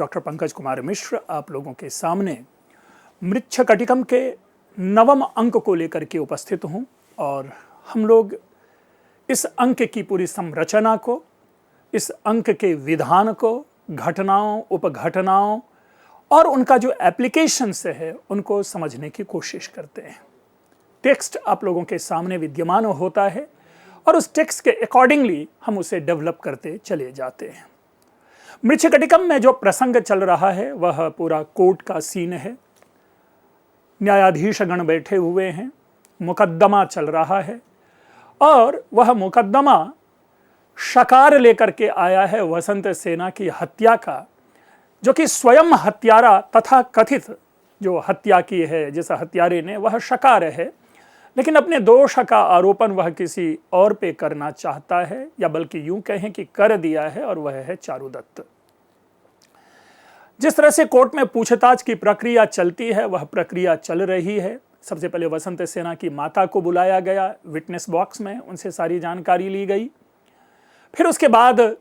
Doctor Pankaj Kumar Mishra आप लोगों के सामने मृच्छकटिकम के 9वें अंक को लेकर के उपस्थित हूं और हम लोग इस अंक की पूरी संरचना को, इस अंक के विधान को, घटनाओं, उपघटनाओं और उनका जो एप्लीकेशंस है उनको समझने की कोशिश करते हैं। टेक्स्ट आप लोगों के सामने विद्यमान होता है और उस टेक्स्ट के अकॉर्डिंगली हम उसे डेवलप करते चले जाते हैं। मृच्छकटिकम में जो प्रसंग चल रहा है वह पूरा कोर्ट का सीन है। न्यायाधीशगण बैठे हुए हैं, मुकद्दमा चल रहा है और वह मुकद्दमा शकार लेकर के आया है वसंत सेना की हत्या का, जो कि स्वयं हत्यारा तथा कथित जो हत्या की है जिस हत्यारे ने, वह शकार है, लेकिन अपने दोष का आरोपण वह किसी और पे करना चाहता है, या बल्कि यूं कहें कि कर दिया है, और वह है चारुदत्त। जिस तरह से कोर्ट में पूछताछ की प्रक्रिया चलती है वह प्रक्रिया चल रही है। सबसे पहले वसंत सेना की माता को बुलाया गया विटनेस बॉक्स में, उनसे सारी जानकारी ली गई। फिर उसके बाद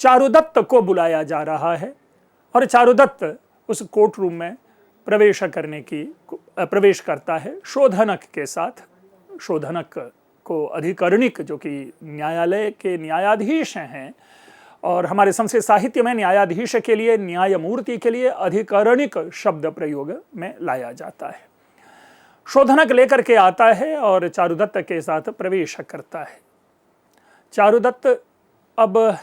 चारुदत्त को बुलाया जा रहा है और चारुदत्त उस कोर्ट रूम में प्रवेश करता है शोधनक के साथ। शोधनक को अधिकरणिक, जो कि न्यायालय के न्यायाधीश हैं, और हमारे संस्कृत साहित्य में न्यायाधीश के लिए, न्यायमूर्ति के लिए अधिकरणिक शब्द प्रयोग में लाया जाता है। शोधनक लेकर के आता है और चारुदत्त के साथ प्रवेश करता है। चारुदत्त अब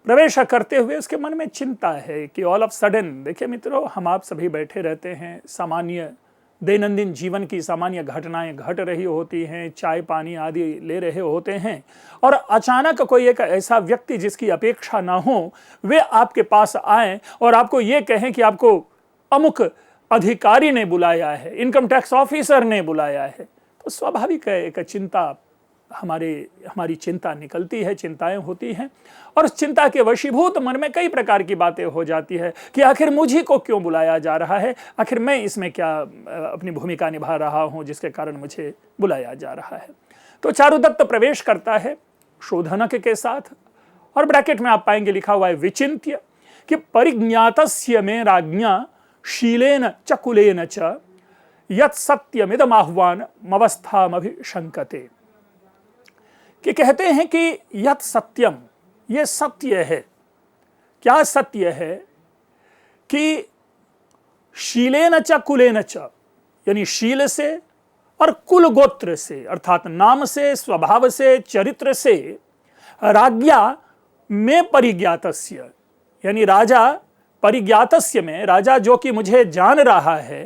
प्रवेश करते हुए उसके मन में चिंता है कि ऑल ऑफ सडन, देखिए मित्रों, हम आप सभी बैठे रहते हैं, सामान्य दैनंदिन जीवन की सामान्य घटनाएं घट रही होती हैं, चाय पानी आदि ले रहे होते हैं, और अचानक कोई एक ऐसा व्यक्ति जिसकी अपेक्षा ना हो वे आपके पास आए और आपको ये कहें कि आपको अमुक अधिकारी ने बुलाया है, इनकम टैक्स ऑफिसर ने बुलाया है, तो स्वाभाविक है एक चिंता हमारी चिंता निकलती है, चिंताएं होती हैं, और उस चिंता के वशीभूत मन में कई प्रकार की बातें हो जाती है कि आखिर मुझे को क्यों बुलाया जा रहा है, आखिर मैं इसमें क्या अपनी भूमिका निभा रहा हूं जिसके कारण मुझे बुलाया जा रहा है। तो चारुदत्त प्रवेश करता है शोधनक के साथ, और ब्रैकेट में आप पाएंगे लिखा हुआ है विचिन्त्य कि परिज्ञातस्य में राज्ञा शीलेन च कुलेन च यत् सत्यमिदमाह्वान मवस्थामभिशंकते, कि कहते हैं कि यत् सत्यम, ये सत्य है। क्या सत्य है? कि शीलेन च कुलेन च, यानी शील से और कुल गोत्र से, अर्थात नाम से, स्वभाव से, चरित्र से, राज्ञा में परिज्ञातस्य, यानी राजा परिज्ञातस्य में, राजा जो कि मुझे जान रहा है,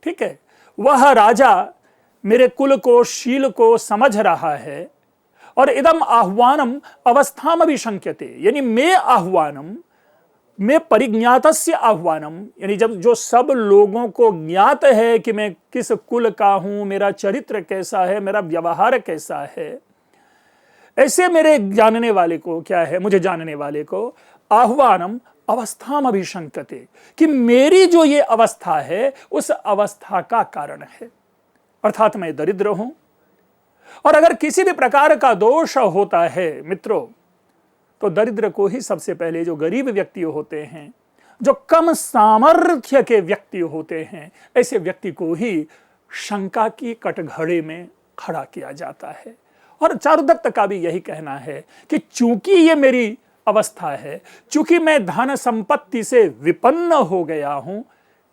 ठीक है, वह राजा मेरे कुल को, शील को समझ रहा है, और इदम आह्वानम अवस्थाम अभिशंक्यते, यानी मैं आह्वानम, मैं परिज्ञातस्य आह्वानम, यानी जब जो सब लोगों को ज्ञात है कि मैं किस कुल का हूं, मेरा चरित्र कैसा है, मेरा व्यवहार कैसा है, ऐसे मेरे जानने वाले को क्या है, मुझे जानने वाले को आह्वानम अवस्थाम अभिशंक्यते, कि मेरी जो ये अवस्था है उस अवस्था का कारण है, अर्थात मैं दरिद्र हूं। और अगर किसी भी प्रकार का दोष होता है मित्रों, तो दरिद्र को ही सबसे पहले, जो गरीब व्यक्ति होते हैं, जो कम सामर्थ्य के व्यक्ति होते हैं, ऐसे व्यक्ति को ही शंका की कटघरे में खड़ा किया जाता है। और चारुदत्त का भी यही कहना है कि चूंकि ये मेरी अवस्था है, चूंकि मैं धन संपत्ति से विपन्न हो गया हूं,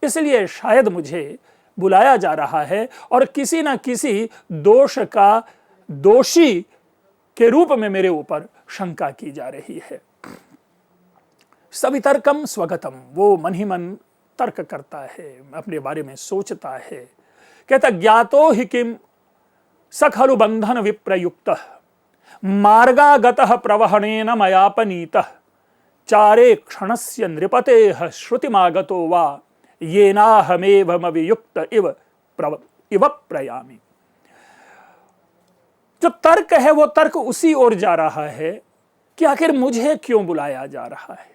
इसलिए शायद मुझे बुलाया जा रहा है और किसी न किसी दोष का दोषी के रूप में मेरे ऊपर शंका की जा रही है। सवितर्कम स्वगतम, वो मन ही मन तर्क करता है, अपने बारे में सोचता है। कहता ज्ञातो हि किम सखलु बंधन विप्रयुक्तः मार्गागतः प्रवहणेन मयापनीतः चारे क्षणस्य नृपतेः श्रुतिमागतो वा येनाहमेवमवियुक्त इव प्रयामि। जो तर्क है वो तर्क उसी ओर जा रहा है कि आखिर मुझे क्यों बुलाया जा रहा है,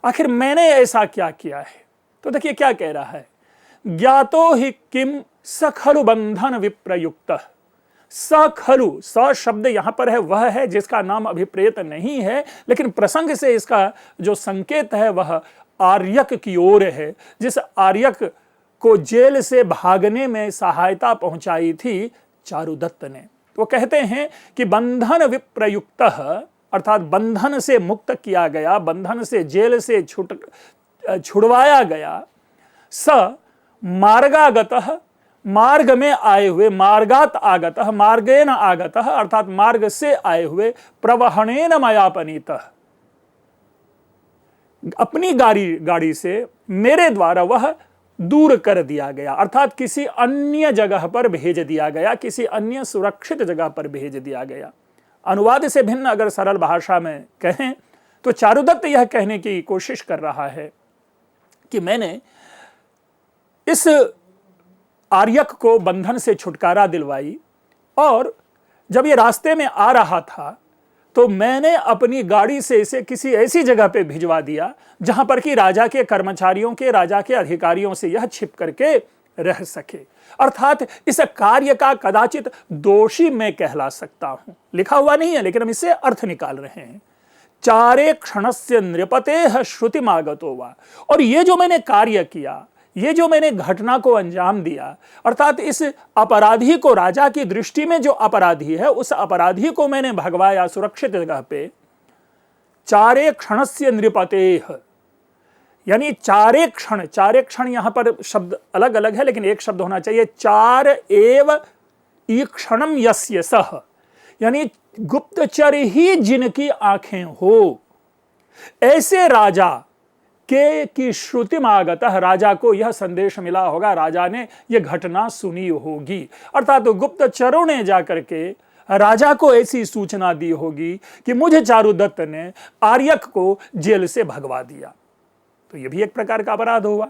आखिर मैंने ऐसा क्या किया है। तो देखिए क्या कह रहा है, ज्ञातो हि किम सखलु बंधन विप्रयुक्तः, स खलु, स शब्द यहां पर है, वह है जिसका नाम अभिप्रेत नहीं है, लेकिन प्रसंग से इसका जो संकेत है वह आर्यक की ओर है, जिस आर्यक को जेल से भागने में सहायता पहुंचाई थी चारुदत्त ने। वो कहते हैं कि बंधन विप्रयुक्त, अर्थात बंधन से मुक्त किया गया, बंधन से, जेल से छुड़वाया गया। स मार्गागतः, मार्ग में आए हुए, मार्गात आगतः, मार्गेन आगतः, अर्थात मार्ग से आए हुए, प्रवहणेन मयापनीतः, अपनी गाड़ी से मेरे द्वारा वह दूर कर दिया गया, अर्थात किसी अन्य जगह पर भेज दिया गया, किसी अन्य सुरक्षित जगह पर भेज दिया गया। अनुवाद से भिन्न अगर सरल भाषा में कहें तो चारुदत्त यह कहने की कोशिश कर रहा है कि मैंने इस आर्यक को बंधन से छुटकारा दिलवाई, और जब ये रास्ते में आ रहा था तो मैंने अपनी गाड़ी से इसे किसी ऐसी जगह पे भिजवा दिया जहां पर कि राजा के कर्मचारियों के, राजा के अधिकारियों से यह छिप करके रह सके। अर्थात इस कार्य का कदाचित दोषी मैं कहला सकता हूं। लिखा हुआ नहीं है लेकिन हम इससे अर्थ निकाल रहे हैं। चारे क्षणस्य नृपतेः श्रुतिमागतो वा, और ये जो मैंने कार्य किया, ये जो मैंने घटना को अंजाम दिया, अर्थात इस अपराधी को, राजा की दृष्टि में जो अपराधी है उस अपराधी को मैंने भगवाया सुरक्षित जगह पे। चारे क्षणस्य नृपतेः, यानी चारे क्षण यहां पर शब्द अलग अलग है लेकिन एक शब्द होना चाहिए। चार एव ईक्षणम यस्य सह, यानी गुप्तचर ही जिनकी आंखें हो, ऐसे राजा के की श्रुति मागतः, राजा को यह संदेश मिला होगा, राजा ने यह घटना सुनी होगी, अर्थात तो गुप्तचरों ने जाकर के राजा को ऐसी सूचना दी होगी कि मुझे चारुदत्त ने आर्यक को जेल से भगवा दिया। तो यह भी एक प्रकार का अपराध हुआ।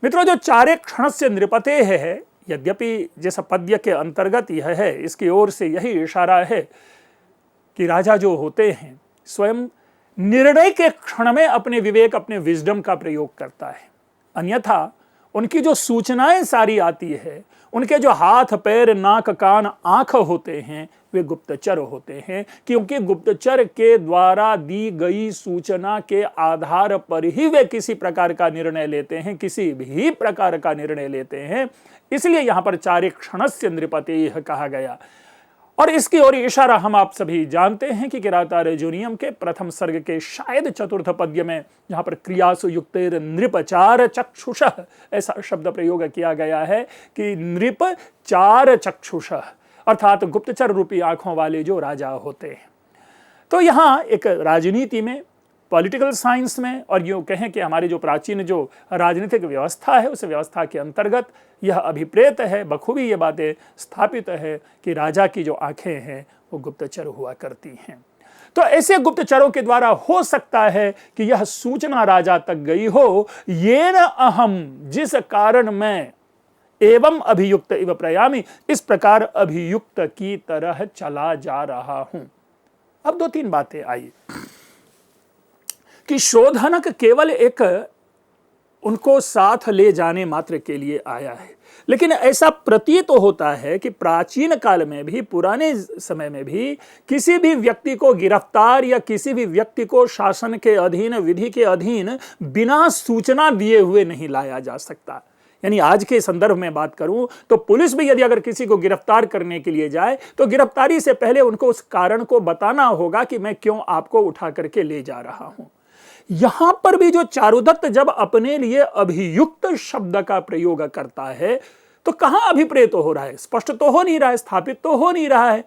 मित्रों, जो चारे क्षण से नृपते है, यद्यपि जैसा पद्य के अंतर्गत यह है, इसकी ओर से यही इशारा है कि राजा जो होते हैं स्वयं निर्णय के क्षण में अपने विवेक, अपने विजडम का प्रयोग करता है। अन्यथा उनकी जो सूचनाएं सारी आती है, उनके जो हाथ, पैर, नाक, कान, आंख होते हैं, वे गुप्तचर होते हैं, क्योंकि गुप्तचर के द्वारा दी गई सूचना के आधार पर ही वे किसी प्रकार का निर्णय लेते हैं, किसी भी प्रकार का निर्णय लेते हैं। इसलिए यहां पर चारे क्षणस्य नृपतेः कहा गया। और इसकी ओर इशारा हम आप सभी जानते हैं कि किरातार्जुनीयम के प्रथम सर्ग के शायद चतुर्थ पद्य में, जहां पर क्रियासु युक्तेर नृपचार चक्षुषः ऐसा शब्द प्रयोग किया गया है कि नृप चार चक्षुषः, अर्थात गुप्तचर रूपी आंखों वाले जो राजा होते हैं। तो यहां एक राजनीति में, पॉलिटिकल साइंस में, और यूं कहें कि हमारी जो प्राचीन जो राजनीतिक व्यवस्था है उस व्यवस्था के अंतर्गत यह अभिप्रेत है, बखूबी ये बातें स्थापित है कि राजा की जो आंखें हैं वो गुप्तचर हुआ करती हैं। तो ऐसे गुप्तचरों के द्वारा हो सकता है कि यह सूचना राजा तक गई हो, ये न अहम, जिस कारण मैं एवं अभियुक्त इव प्रयामी, इस प्रकार अभियुक्त की तरह चला जा रहा हूं। अब दो तीन बातें आई कि शोधनक केवल एक उनको साथ ले जाने मात्र के लिए आया है, लेकिन ऐसा प्रतीत होता है कि प्राचीन काल में भी, पुराने समय में भी, किसी भी व्यक्ति को गिरफ्तार या किसी भी व्यक्ति को शासन के अधीन, विधि के अधीन बिना सूचना दिए हुए नहीं लाया जा सकता। यानी आज के संदर्भ में बात करूं तो पुलिस भी यदि अगर किसी को गिरफ्तार करने के लिए जाए तो गिरफ्तारी से पहले उनको उस कारण को बताना होगा कि मैं क्यों आपको उठा करके ले जा रहा हूं। यहां पर भी जो चारुदत्त जब अपने लिए अभियुक्त शब्द का प्रयोग करता है तो कहां अभिप्रेत हो रहा है? स्पष्ट तो हो नहीं रहा है, स्थापित तो हो नहीं रहा है।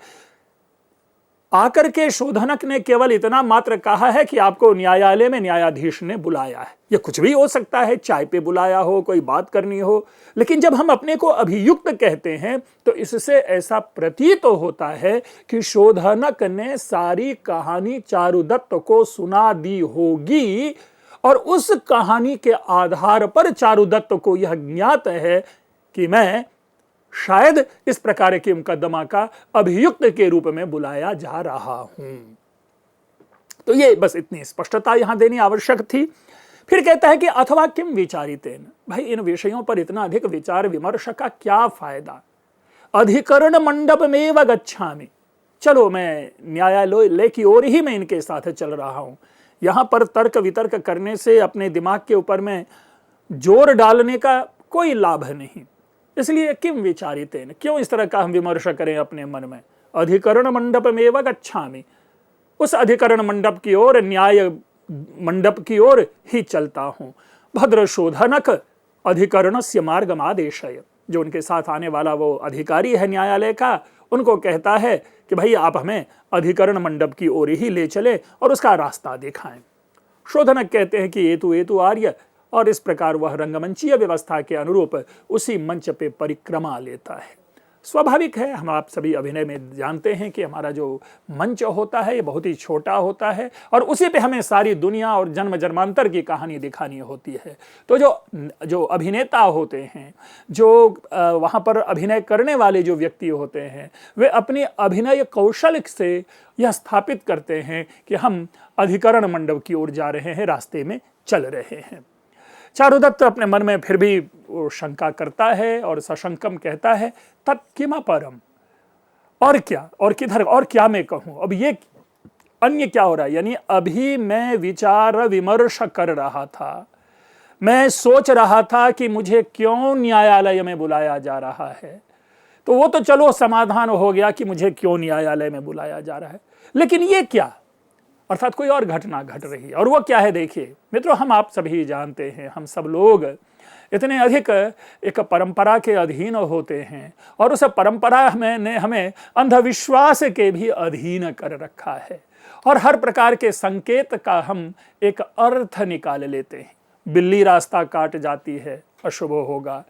आकर के शोधनक ने केवल इतना मात्र कहा है कि आपको न्यायालय में न्यायाधीश ने बुलाया है। यह कुछ भी हो सकता है, चाय पे बुलाया हो, कोई बात करनी हो, लेकिन जब हम अपने को अभियुक्त कहते हैं तो इससे ऐसा प्रतीत होता है कि शोधनक ने सारी कहानी चारुदत्त को सुना दी होगी और उस कहानी के आधार पर चारुदत्त को यह ज्ञात है कि मैं शायद इस प्रकार के मुकदमा का अभियुक्त के रूप में बुलाया जा रहा हूं। तो ये बस इतनी स्पष्टता यहां देनी आवश्यक थी। फिर कहता है कि अथवा किम विचारितेन, भाई इन विषयों पर इतना अधिक विचार विमर्श का क्या फायदा? अधिकरण मंडप में व गच्छामि, चलो मैं न्यायालय की ओर ही मैं इनके साथ चल रहा हूं। यहां पर तर्क वितर्क करने से अपने दिमाग के ऊपर में जोर डालने का कोई लाभ नहीं। इसलिए किम विचारितेन, क्यों इस तरह का हम विमर्श करें अपने मन में। अधिकरण मंडप में व गच्छामि, उस अधिकरण मंडप की ओर, न्याय मंडप की ओर ही चलता हूं। भद्रशोधनक अधिकरणस्य मार्गमादेशय, जो उनके साथ आने वाला वो अधिकारी है न्यायालय का, उनको कहता है कि भाई आप हमें अधिकरण मंडप की ओर ही ले चले और उसका रास्ता दिखाएं। शोधनक कहते हैं कि एतु आर्य, और इस प्रकार वह रंगमंचीय व्यवस्था के अनुरूप उसी मंच पे परिक्रमा लेता है। स्वाभाविक है, हम आप सभी अभिनय में जानते हैं कि हमारा जो मंच होता है ये बहुत ही छोटा होता है और उसी पे हमें सारी दुनिया और जन्म जन्मांतर की कहानी दिखानी होती है। तो जो अभिनेता होते हैं, जो वहाँ पर अभिनय करने वाले जो व्यक्ति होते हैं, वे अपने अभिनय कौशल से यह स्थापित करते हैं कि हम अधिकरण मंडप की ओर जा रहे हैं, रास्ते में चल रहे हैं। चारुदत्त अपने मन में फिर भी वो शंका करता है और सशंकम कहता है, तत् किम परम, और क्या, और किधर, और क्या मैं कहूं, अब ये अन्य क्या हो रहा है। यानी अभी मैं विचार विमर्श कर रहा था, मैं सोच रहा था कि मुझे क्यों न्यायालय में बुलाया जा रहा है, तो वो तो चलो समाधान हो गया कि मुझे क्यों न्यायालय में बुलाया जा रहा है, लेकिन ये क्या, अर्थात कोई और घटना घट रही है। और वो क्या है, देखिए मित्रों, हम आप सभी जानते हैं, हम सब लोग इतने अधिक एक परंपरा के अधीन होते हैं और उस परंपरा ने हमें अंधविश्वास के भी अधीन कर रखा है और हर प्रकार के संकेत का हम एक अर्थ निकाल लेते हैं। बिल्ली रास्ता काट जाती है, अशुभ होगा।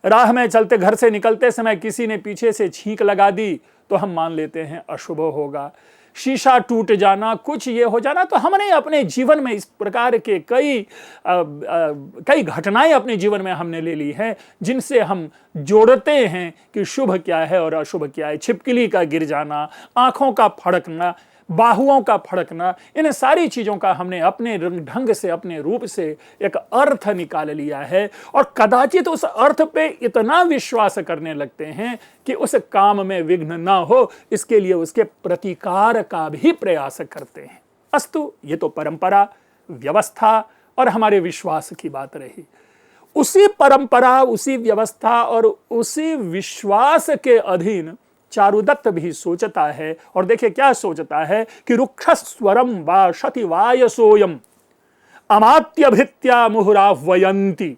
राह में चलते, घर से निकलते समय किसी ने पीछे से छींक लगा दी तो हम मान लेते हैं अशुभ होगा। शीशा टूट जाना, कुछ ये हो जाना, तो हमने अपने जीवन में इस प्रकार के कई घटनाएं अपने जीवन में हमने ले ली हैं जिनसे हम जोड़ते हैं कि शुभ क्या है और अशुभ क्या है। छिपकली का गिर जाना, आंखों का फड़कना, बाहुओं का फड़कना, इन सारी चीजों का हमने अपने ढंग से, अपने रूप से एक अर्थ निकाल लिया है और कदाचित उस अर्थ पे इतना विश्वास करने लगते हैं कि उस काम में विघ्न ना हो, इसके लिए उसके प्रतिकार का भी प्रयास करते हैं। अस्तु, ये तो परंपरा, व्यवस्था और हमारे विश्वास की बात रही। उसी परंपरा, उसी व्यवस्था और उसी विश्वास के अधीन चारुदत्त भी सोचता है। और देखिए क्या सोचता है कि रुक्षस्वरम वाशति वायसोयम अमात्यभित्या मुहुराह्वयन्ति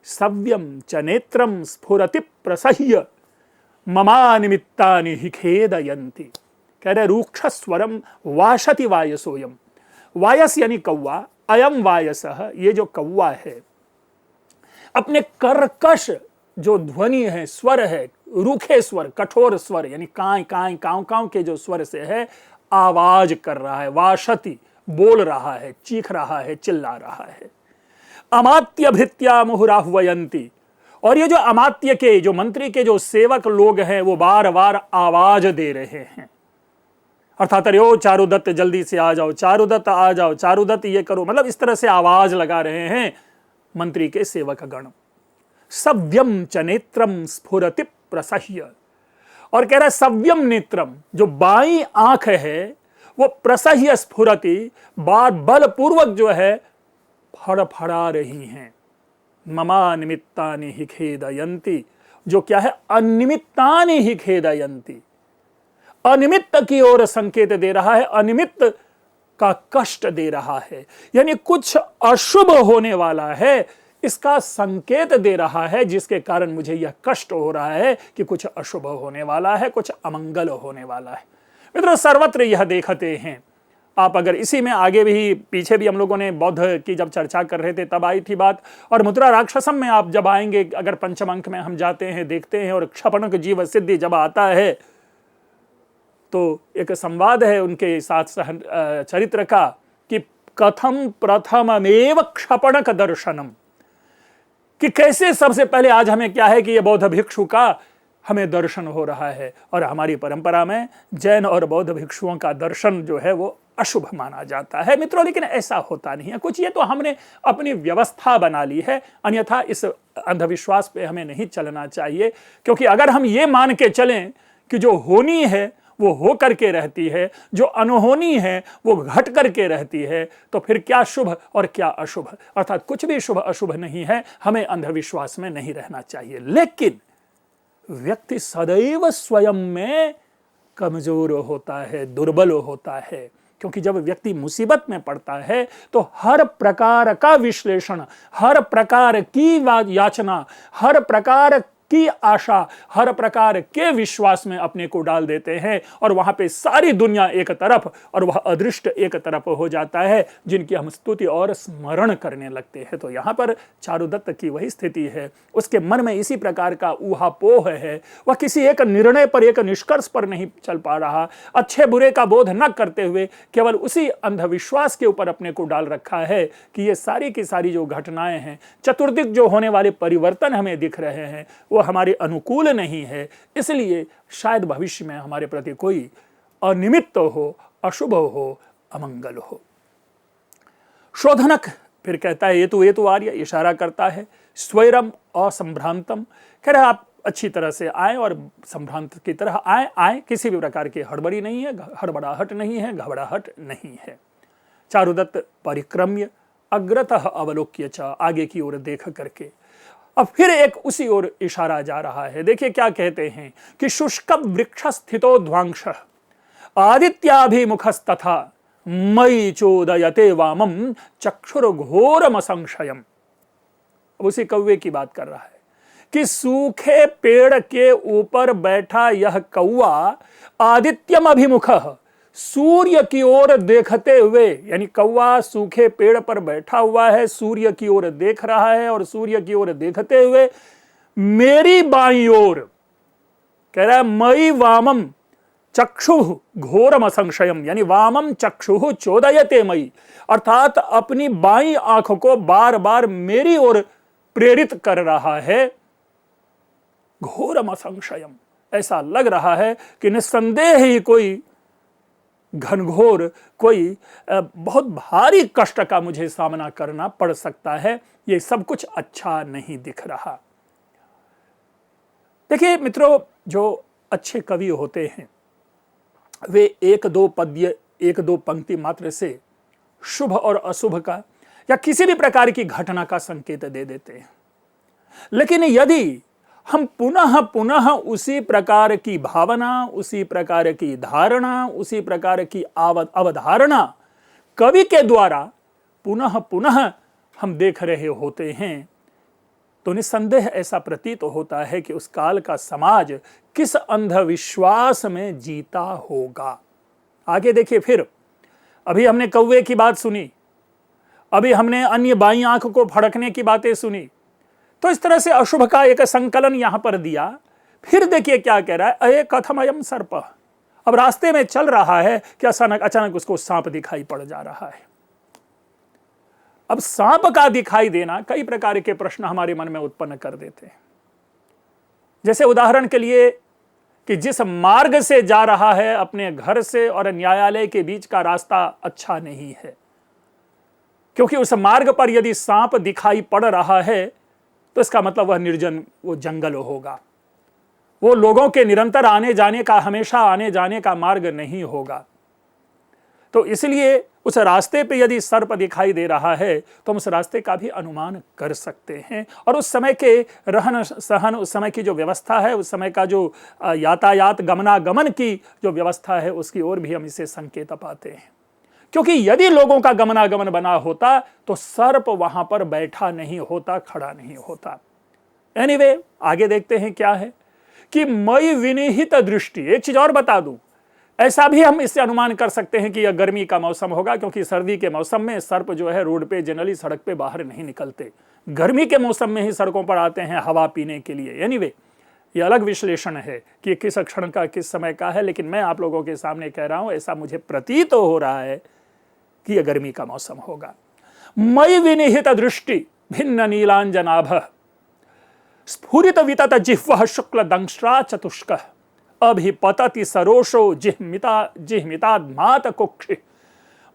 सव्यम च नेत्रम स्फुरति प्रसह्य ममानिमित्तानि हि खेदयन्ति। कह रहे रुक्षस्वरम वाशति वायसोयम, वायस यानी कौवा, अयम वायसः, ये जो कौवा है अपने कर्कश जो ध्वनि है, स्वर है, रूखे स्वर, कठोर स्वर, यानी कांय कांय कांव कांव के जो स्वर से है आवाज कर रहा है, वाशति बोल रहा है, चीख रहा है, चिल्ला रहा है। अमात्य भित्या मुहुराह्वयन्ति, और ये जो अमात्य के, जो मंत्री के जो सेवक लोग हैं वो बार बार आवाज दे रहे हैं, अर्थात अरे ओ चारुदत्त जल्दी से आ जाओ, चारुदत्त आ जाओ, चारुदत्त ये करो, मतलब इस तरह से आवाज लगा रहे हैं मंत्री के सेवक गण। सव्यम च नेत्रम स्फुरति प्रसह्य, और कह रहा है सव्यम नेत्रम, जो बाईं आंख है वो प्रसह्य स्फुरति, बार बलपूर्वक जो है फड़फड़ा रही हैं। ममा निमित्तानि हि खेदयन्ति, जो क्या है अनिमित्तानि हि खेदयन्ति, अनिमित्त की ओर संकेत दे रहा है, अनिमित्त का कष्ट दे रहा है, यानी कुछ अशुभ होने वाला है इसका संकेत दे रहा है, जिसके कारण मुझे यह कष्ट हो रहा है कि कुछ अशुभ होने वाला है, कुछ अमंगल होने वाला है। मित्रों, सर्वत्र यह देखते हैं आप। अगर इसी में आगे भी, पीछे भी हम लोगों ने बौद्ध की जब चर्चा कर रहे थे तब आई थी बात, और मुद्रा राक्षसम में आप जब आएंगे, अगर पंचम अंक में हम जाते हैं, देखते हैं, और क्षपणक जीव सिद्धि जब आता है तो एक संवाद है उनके साथ चरित्र का कि कथम प्रथममेव क्षपणक दर्शनम, कि कैसे सबसे पहले, आज हमें क्या है कि ये बौद्ध भिक्षु का हमें दर्शन हो रहा है। और हमारी परंपरा में जैन और बौद्ध भिक्षुओं का दर्शन जो है वो अशुभ माना जाता है मित्रों, लेकिन ऐसा होता नहीं है कुछ। ये तो हमने अपनी व्यवस्था बना ली है, अन्यथा इस अंधविश्वास पे हमें नहीं चलना चाहिए। क्योंकि अगर हम ये मान के चलें कि जो होनी है वो हो करके रहती है, जो अनहोनी है वो घट करके रहती है, तो फिर क्या शुभ और क्या अशुभ, अर्थात कुछ भी शुभ अशुभ नहीं है। हमें अंधविश्वास में नहीं रहना चाहिए। लेकिन व्यक्ति सदैव स्वयं में कमजोर होता है, दुर्बल होता है। क्योंकि जब व्यक्ति मुसीबत में पड़ता है तो हर प्रकार का विश्लेषण, हर प्रकार की याचना, हर प्रकार की आशा, हर प्रकार के विश्वास में अपने को डाल देते हैं, और वहां पे सारी दुनिया एक तरफ और वह अदृष्ट एक तरफ हो जाता है, जिनकी हम स्तुति और स्मरण करने लगते हैं। तो यहां पर चारुदत्त की वही स्थिति है। उसके मन में इसी प्रकार का ऊहापोह है। वह किसी एक निर्णय पर, एक निष्कर्ष पर नहीं चल पा रहा। अच्छे बुरे का बोध न करते हुए केवल उसी अंधविश्वास के ऊपर अपने को डाल रखा है कि ये सारी की सारी जो घटनाएं हैं, चतुर्दिक जो होने वाले परिवर्तन हमें दिख रहे हैं, वो हमारे अनुकूल नहीं है। इसलिए शायद भविष्य में हमारे प्रति कोई अनिमित्त हो, अशुभ हो, अमंगल हो। शोधनक फिर कहता है ये तो आर्य, इशारा करता है स्वैरम असंभ्रांतम। कह रहा आप अच्छी तरह से आए और संभ्रांत की तरह आए, किसी भी प्रकार की हड़बड़ी नहीं है, हड़बड़ाहट नहीं है, घबराहट नहीं है। चारुदत्त परिक्रम्य अग्रतः अवलोक्य च, आगे की ओर देख करके अब फिर एक उसी ओर इशारा जा रहा है। देखिए क्या कहते हैं कि शुष्क वृक्ष स्थितो ध्वांश आदित्याभिमुखस्तथा मयि चोदयते वामम चक्षुर्घोरम संशयम। उसी कौवे की बात कर रहा है कि सूखे पेड़ के ऊपर बैठा यह कौवा आदित्यम अभिमुख, सूर्य की ओर देखते हुए, यानी कौवा सूखे पेड़ पर बैठा हुआ है, सूर्य की ओर देख रहा है, और सूर्य की ओर देखते हुए मेरी बाईं ओर कह रहा है मयि वामम चक्षु घोरम असंशयम, यानी वामम चक्षु चोदयते मयि, अर्थात अपनी बाईं आंख को बार बार मेरी ओर प्रेरित कर रहा है। घोरम असंशयम, ऐसा लग रहा है कि निस्संदेह ही कोई घनघोर, कोई बहुत भारी कष्ट का मुझे सामना करना पड़ सकता है। ये सब कुछ अच्छा नहीं दिख रहा। देखिए मित्रों, जो अच्छे कवि होते हैं वे एक दो पद्य, एक दो पंक्ति मात्र से शुभ और अशुभ का या किसी भी प्रकार की घटना का संकेत दे देते हैं। लेकिन यदि हम पुनः पुनः उसी प्रकार की भावना, उसी प्रकार की धारणा, उसी प्रकार की अवधारणा कवि के द्वारा पुनः पुनः हम देख रहे होते हैं, तो निस्संदेह ऐसा प्रतीत होता है कि उस काल का समाज किस अंधविश्वास में जीता होगा। आगे देखिए, फिर अभी हमने कौवे की बात सुनी, अभी हमने अन्य बाईं आंख को फड़कने की बातें सुनी, तो इस तरह से अशुभ का एक संकलन यहां पर दिया। फिर देखिए क्या कह रहा है, अये कथम अयम सर्प। अब रास्ते में चल रहा है कि अचानक उसको सांप दिखाई पड़ जा रहा है। अब सांप का दिखाई देना कई प्रकार के प्रश्न हमारे मन में उत्पन्न कर देते हैं। जैसे उदाहरण के लिए कि जिस मार्ग से जा रहा है, अपने घर से और न्यायालय के बीच का रास्ता अच्छा नहीं है, क्योंकि उस मार्ग पर यदि सांप दिखाई पड़ रहा है तो इसका मतलब वह निर्जन, वो जंगल होगा, वो लोगों के निरंतर आने जाने का, हमेशा आने जाने का मार्ग नहीं होगा। तो इसलिए उस रास्ते पे यदि सर्प दिखाई दे रहा है तो हम उस रास्ते का भी अनुमान कर सकते हैं, और उस समय के रहन सहन, उस समय की जो व्यवस्था है, उस समय का जो यातायात गमनागमन की जो व्यवस्था है, उसकी ओर भी हम इसे संकेत पाते हैं। क्योंकि यदि लोगों का गमनागमन बना होता तो सर्प वहां पर बैठा नहीं होता, खड़ा नहीं होता। एनीवे, आगे देखते हैं क्या है कि मयि विनिहित दृष्टि। एक चीज और बता दूं, ऐसा भी हम इससे अनुमान कर सकते हैं कि यह गर्मी का मौसम होगा, क्योंकि सर्दी के मौसम में सर्प जो है रोड पे, जनरली सड़क पे बाहर नहीं निकलते। गर्मी के मौसम में ही सड़कों पर आते हैं हवा पीने के लिए। एनीवे, यह अलग विश्लेषण है कि किस क्षण का, किस समय का है, लेकिन मैं आप लोगों के सामने कह रहा हूं, ऐसा मुझे प्रतीत हो रहा है कि यह गर्मी का मौसम होगा। मयि विनिहित दृष्टि भिन्न नीलांजनाभ स्फुरित वितत जिह्वः शुक्ल दंष्ट्रा चतुष्कः अभिपतति सरोषो जिह्मिताद्मात कुक्षि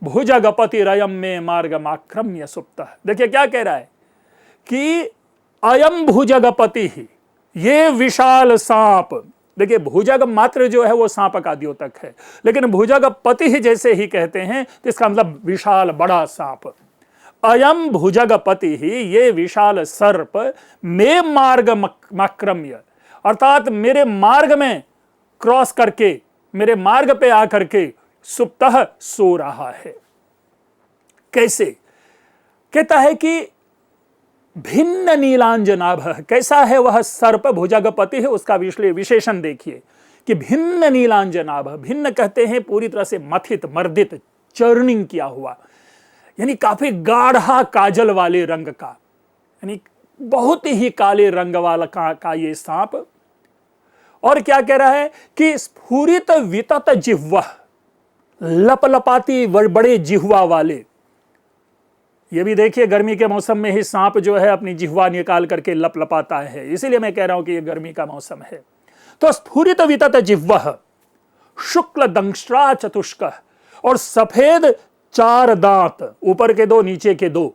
भुजगपति रयम में मार्गमाक्रम्य सुप्तः। देखिए क्या कह रहा है कि अयम भुजगपति ही, ये विशाल सांप। देखिए भुजग मात्र जो है वो सांप का द्योतक है, लेकिन भुजगपति ही जैसे ही कहते हैं तो इसका मतलब विशाल बड़ा सांप। अयम भुजगपति ही, ये विशाल सर्प में मार्ग माक्रम्य, अर्थात मेरे मार्ग में क्रॉस करके, मेरे मार्ग पे आकर के सुप्तः सो रहा है। कैसे? कहता है कि भिन्न नीलांजनाभ, कैसा है वह सर्प भुजगपति है, उसका विशेषण देखिए कि भिन्न नीलांजनाभ। भिन्न कहते हैं पूरी तरह से मथित, मर्दित, चर्निंग किया हुआ, यानी काफी गाढ़ा काजल वाले रंग का, यानी बहुत ही काले रंग वाला का ये सांप। और क्या कह रहा है कि स्फुरित वितत जिह्वा, लपलपाती बड़े जिह्वा वाले। ये भी देखिए गर्मी के मौसम में ही सांप जो है अपनी जिह्वा निकाल करके लपलपाता है, इसीलिए मैं कह रहा हूं कि ये गर्मी का मौसम है। तो स्फुरित वितत जिह्वः शुक्ल दंष्ट्रा चतुष्कः, और सफेद 4 दांत, ऊपर के 2 नीचे के 2,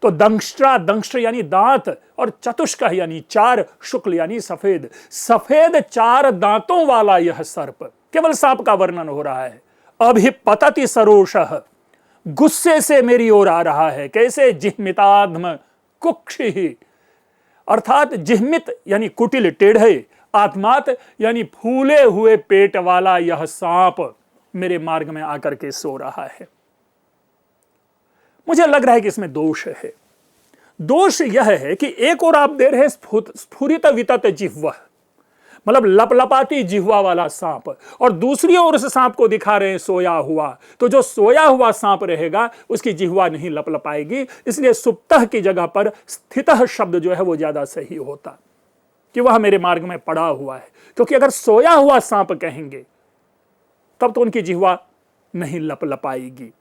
तो दंष्ट्रा, दंष्ट्र यानी दांत, और चतुष्कः यानी 4, शुक्ल यानी सफेद, सफेद 4 दांतों वाला यह सर्प। केवल सांप का वर्णन हो रहा है। अभिपतति सरोषः, गुस्से से मेरी ओर आ रहा है। कैसे? जिह्मिताद्म कुक्षि, अर्थात जिह्मित यानी कुटिल, टेढ़े, आत्मात यानी फूले हुए पेट वाला यह सांप मेरे मार्ग में आकर के सो रहा है। मुझे लग रहा है कि इसमें दोष है। दोष यह है कि एक और आप दे रहे स्फुरित वितत जिह्वा, मतलब लपलपाती जिह्वा वाला सांप, और दूसरी ओर उस सांप को दिखा रहे हैं सोया हुआ। तो जो सोया हुआ सांप रहेगा उसकी जिह्वा नहीं लपलपाएगी, इसलिए सुप्तः की जगह पर स्थितः शब्द जो है वो ज्यादा सही होता कि वह मेरे मार्ग में पड़ा हुआ है। क्योंकि अगर सोया हुआ सांप कहेंगे तब तो उनकी जिह्वा नहीं लपलपाएगी।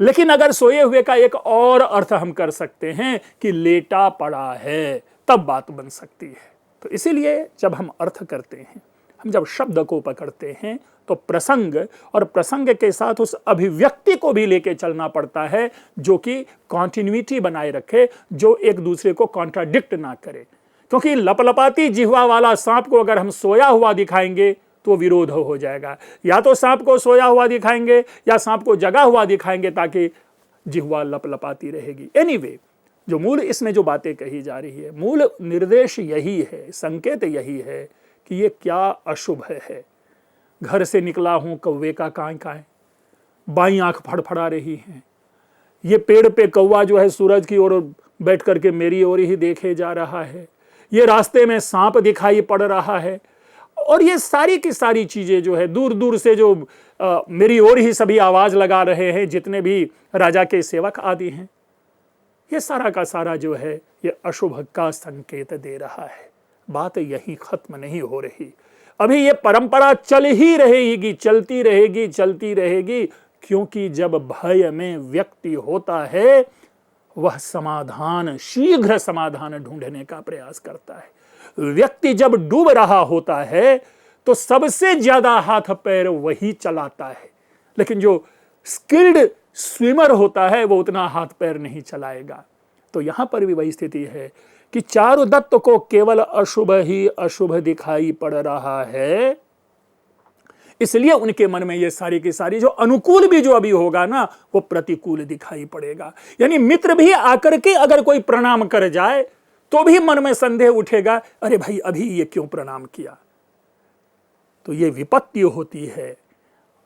लेकिन अगर सोए हुए का एक और अर्थ हम कर सकते हैं कि लेटा पड़ा है, तब बात बन सकती है। तो इसीलिए जब हम अर्थ करते हैं, हम जब शब्द को पकड़ते हैं, तो प्रसंग और प्रसंग के साथ उस अभिव्यक्ति को भी लेके चलना पड़ता है जो कि कॉन्टिन्यूटी बनाए रखे, जो एक दूसरे को कॉन्ट्राडिक्ट ना करे। क्योंकि लपलपाती जिह्वा वाला सांप को अगर हम सोया हुआ दिखाएंगे तो विरोध हो जाएगा। या तो सांप को सोया हुआ दिखाएंगे या सांप को जगा हुआ दिखाएंगे ताकि जिह्वा लपलपाती रहेगी। एनीवे, जो मूल इसमें जो बातें कही जा रही है, मूल निर्देश यही है, संकेत यही है कि ये क्या अशुभ है। घर से निकला हूं, कौवे का कां कां, बाईं आंख फड़फड़ा रही है, ये पेड़ पे कौवा जो है सूरज की ओर बैठ करके मेरी ओर ही देखे जा रहा है, ये रास्ते में सांप दिखाई पड़ रहा है, और ये सारी की सारी चीजें जो है दूर दूर से जो मेरी ओर ही सभी आवाज लगा रहे हैं, जितने भी राजा के सेवक आदि हैं, ये सारा का सारा जो है ये अशुभ का संकेत दे रहा है। बात यही खत्म नहीं हो रही, अभी ये परंपरा चल ही रहेगी, चलती रहेगी, चलती रहेगी। क्योंकि जब भय में व्यक्ति होता है वह समाधान, शीघ्र समाधान ढूंढने का प्रयास करता है। व्यक्ति जब डूब रहा होता है तो सबसे ज्यादा हाथ पैर वही चलाता है, लेकिन जो स्किल्ड स्विमर होता है वो उतना हाथ पैर नहीं चलाएगा। तो यहां पर भी वही स्थिति है कि चारुदत्त को केवल अशुभ ही अशुभ दिखाई पड़ रहा है, इसलिए उनके मन में ये सारी की सारी जो अनुकूल भी जो अभी होगा ना वो प्रतिकूल दिखाई पड़ेगा। यानी मित्र भी आकर के अगर कोई प्रणाम कर जाए तो भी मन में संदेह उठेगा, अरे भाई अभी ये क्यों प्रणाम किया। तो ये विपत्ति होती है,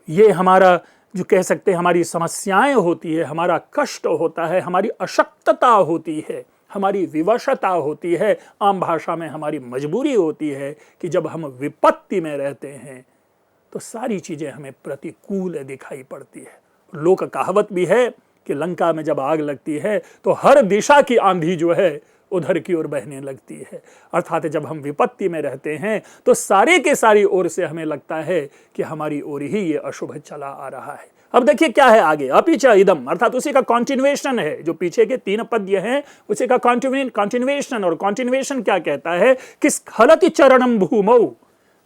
ये हमारा जो कह सकते हैं हमारी समस्याएं होती है, हमारा कष्ट होता है, हमारी अशक्तता होती है, हमारी विवशता होती है, आम भाषा में हमारी मजबूरी होती है कि जब हम विपत्ति में रहते हैं तो सारी चीजें हमें प्रतिकूल दिखाई पड़ती है। लोक कहावत भी है कि लंका में जब आग लगती है तो हर दिशा की आंधी जो है उधर की ओर बहने लगती है। अर्थात जब हम विपत्ति में रहते हैं तो सारे के सारी ओर से हमें लगता है कि हमारी ओर ही ये अशुभ चला आ रहा है। अब देखिए क्या है आगे, अपि च इदम, अर्थात उसी का कॉन्टिन्यूएशन है, जो पीछे के 3 पद्य हैं उसी का कॉन्टिन्यूएशन। और कॉन्टिन्यूएशन क्या कहता है कि स्खलति चरणम भूमौ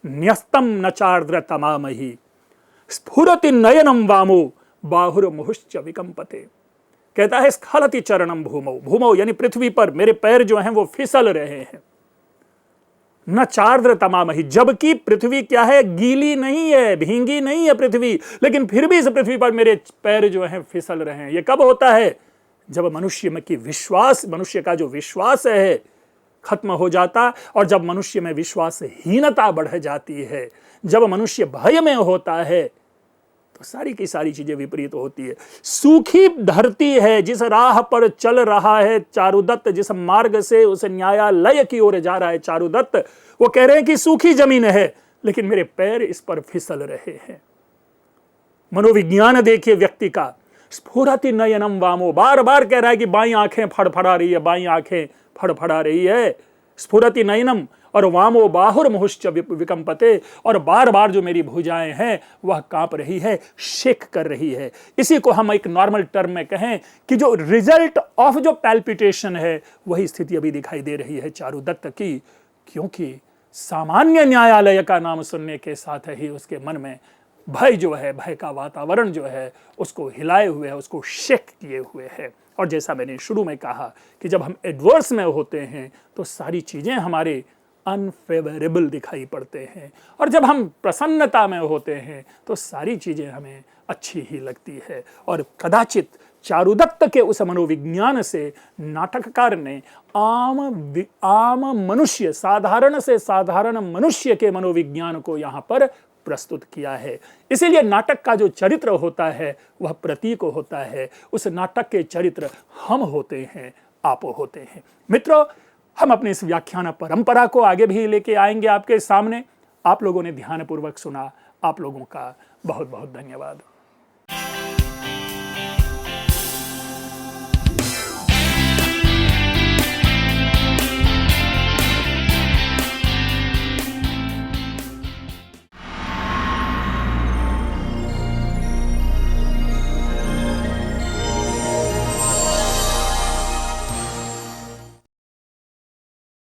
न्यस्तम न चार्द्र तमामहि स्फुरति नयनम वामो बाहुर्मुहुश्च विकंपते। कहता है स्खलति चरणम भूमौ, भूमौ यानी पृथ्वी पर मेरे पैर जो हैं वो फिसल रहे हैं, न चार्द्र तमामहि, जबकि पृथ्वी क्या है, गीली नहीं है, भींगी नहीं है पृथ्वी, लेकिन फिर भी इस पृथ्वी पर मेरे पैर जो हैं फिसल रहे हैं। ये कब होता है, जब मनुष्य का जो विश्वास है खत्म हो जाता, और जब मनुष्य में विश्वासहीनता बढ़ जाती है, जब मनुष्य भय में होता है, तो सारी की सारी चीजें विपरीत होती है। सूखी धरती है, जिस राह पर चल रहा है चारुदत्त, जिस मार्ग से उस न्यायालय की ओर जा रहा है चारुदत्त, वो कह रहे हैं कि सूखी जमीन है, लेकिन मेरे पैर इस पर फिसल रहे हैं। मनोविज्ञान देखिए व्यक्ति का, स्फुरति नयनम वामो, बार बार कह रहा है कि बाई आंखें फड़फड़ा रही है, बाई आंखें फड़फड़ा रही है, स्फुरति नयनम, और वामो बाहुर्मुहुश्च विकंपते, और बार बार जो मेरी भुजाएं हैं वह कांप रही है, शेक कर रही है। इसी को हम एक नॉर्मल टर्म में कहें कि जो रिजल्ट ऑफ जो पैल्पिटेशन है वही स्थिति अभी दिखाई दे रही है चारुदत्त की, क्योंकि सामान्य न्यायालय का नाम सुनने के साथ ही उसके मन में भय जो है, भय का वातावरण जो है उसको हिलाए हुए है, उसको शेक किए हुए है। और जैसा मैंने शुरू में कहा कि जब हम एडवर्स में होते हैं तो सारी चीजें हमारे अनफेवरेबल दिखाई पड़ते हैं, और जब हम प्रसन्नता में होते हैं तो सारी चीजें हमें अच्छी ही लगती है। और कदाचित चारुदत्त के उस मनोविज्ञान से नाटककार ने आम मनुष्य, साधारण से साधारण मनुष्य के मनोविज्ञान को यहाँ पर प्रस्तुत किया है। इसीलिए नाटक का जो चरित्र होता है वह प्रतीक होता है, उस नाटक के चरित्र हम होते हैं, आप होते हैं। मित्रों, हम अपने इस व्याख्यान परंपरा को आगे भी लेके आएंगे आपके सामने। आप लोगों ने ध्यानपूर्वक सुना, आप लोगों का बहुत बहुत धन्यवाद।